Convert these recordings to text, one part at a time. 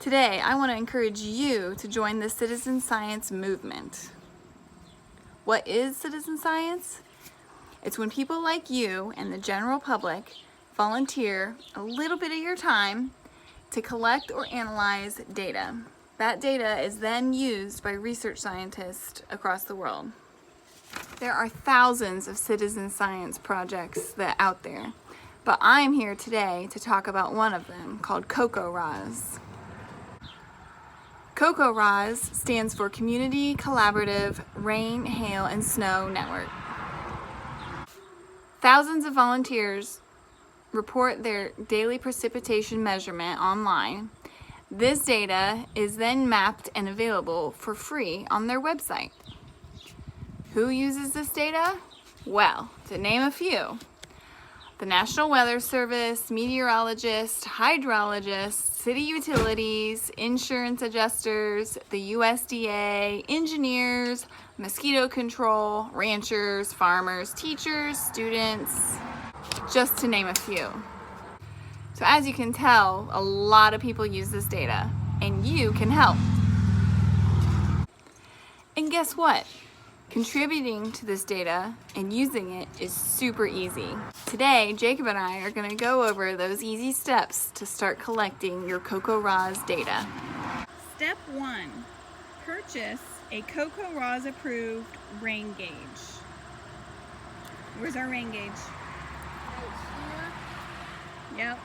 Today, I want to encourage you to join the citizen science movement. What is citizen science? It's when people like you and the general public volunteer a little bit of your time to collect or analyze data. That data is then used by research scientists across the world. There are thousands of citizen science projects out there, but I'm here today to talk about one of them called CoCoRaHS. CoCoRaHS stands for Community Collaborative Rain, Hail, and Snow Network. Thousands of volunteers report their daily precipitation measurement online. This data is then mapped and available for free on their website. Who uses this data? Well, to name a few: the National Weather Service, meteorologists, hydrologists, city utilities, insurance adjusters, the USDA, engineers, mosquito control, ranchers, farmers, teachers, students, just to name a few. So as you can tell, a lot of people use this data, and you can help. And guess what? Contributing to this data and using it is super easy. Today, Jacob and I are going to go over those easy steps to start collecting your CoCoRaHS data. Step 1. Purchase a CoCoRaHS approved rain gauge. Where's our rain gauge? Right here. Yep.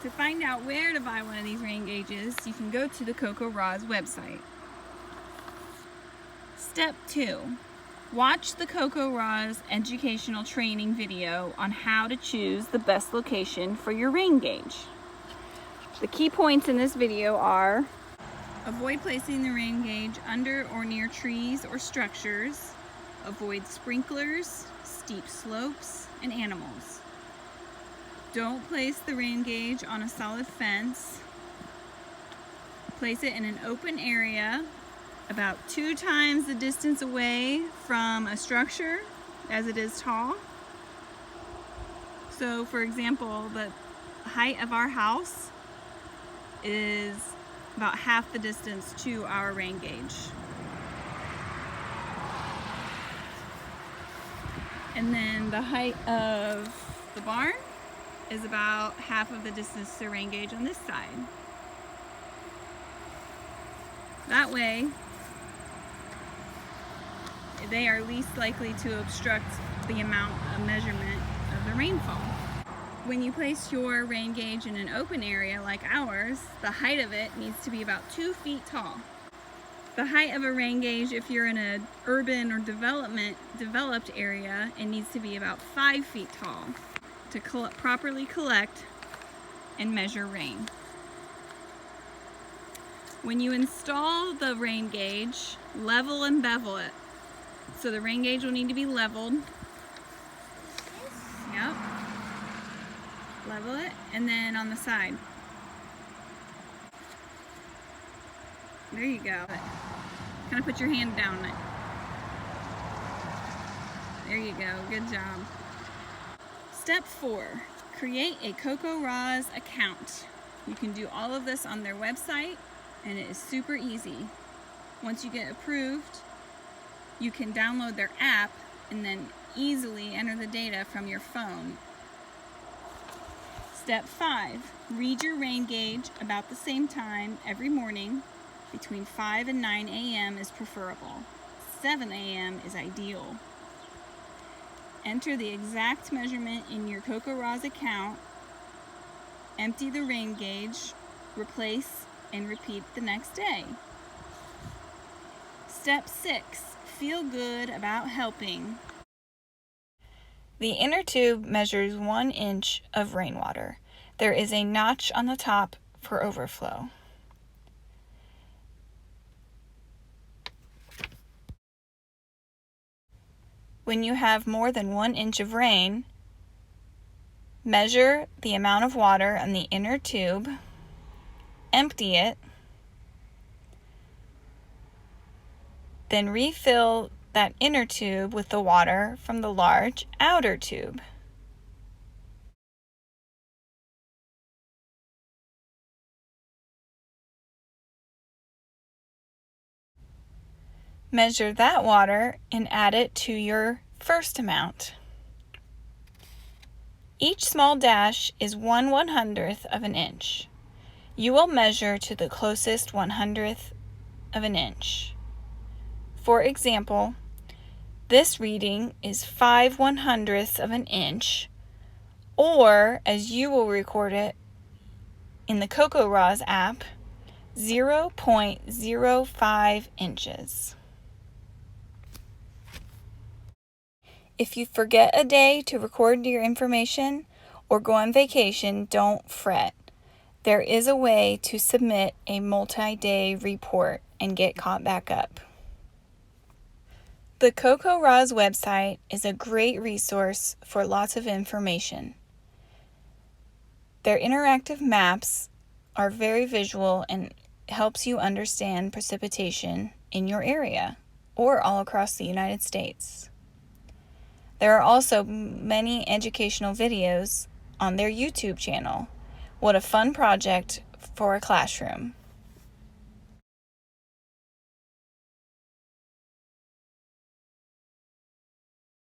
To find out where to buy one of these rain gauges, you can go to the CoCoRaHS website. Step 2. Watch the CoCoRaHS educational training video on how to choose the best location for your rain gauge. The key points in this video are: avoid placing the rain gauge under or near trees or structures, avoid sprinklers, steep slopes, and animals. Don't place the rain gauge on a solid fence. Place it in an open area about 2 times the distance away from a structure as it is tall. So for example, the height of our house is about half the distance to our rain gauge. And then the height of the barn is about half of the distance to the rain gauge on this side. That way, they are least likely to obstruct the amount of measurement of the rainfall. When you place your rain gauge in an open area like ours, the height of it needs to be about 2 feet tall. The height of a rain gauge, if you're in an urban or developed area, it needs to be about 5 feet tall to properly collect and measure rain. When you install the rain gauge, level and bevel it. So the rain gauge will need to be leveled. Yep. Level it, and then on the side. There you go. Kind of put your hand down it. There you go. Good job. Step 4. Create a CoCoRaHS account. You can do all of this on their website, and it is super easy. Once you get approved, you can download their app and then easily enter the data from your phone. Step 5. Read your rain gauge about the same time every morning. Between 5 and 9 a.m. is preferable. 7 a.m. is ideal. Enter the exact measurement in your CoCoRaHS account. Empty the rain gauge, replace, and repeat the next day. Step 6. Feel good about helping. The inner tube measures 1 inch of rainwater. There is a notch on the top for overflow. When you have more than 1 inch of rain, measure the amount of water on the inner tube, empty it, then refill that inner tube with the water from the large outer tube. Measure that water and add it to your first amount. Each small dash is 1/100th of an inch. You will measure to the closest 100th of an inch. For example, this reading is 5/100ths of an inch, or as you will record it in the CoCoRaHS app, 0.05 inches. If you forget a day to record your information or go on vacation, don't fret. There is a way to submit a multi-day report and get caught back up. The CoCoRaHS website is a great resource for lots of information. Their interactive maps are very visual and helps you understand precipitation in your area or all across the United States. There are also many educational videos on their YouTube channel. What a fun project for a classroom.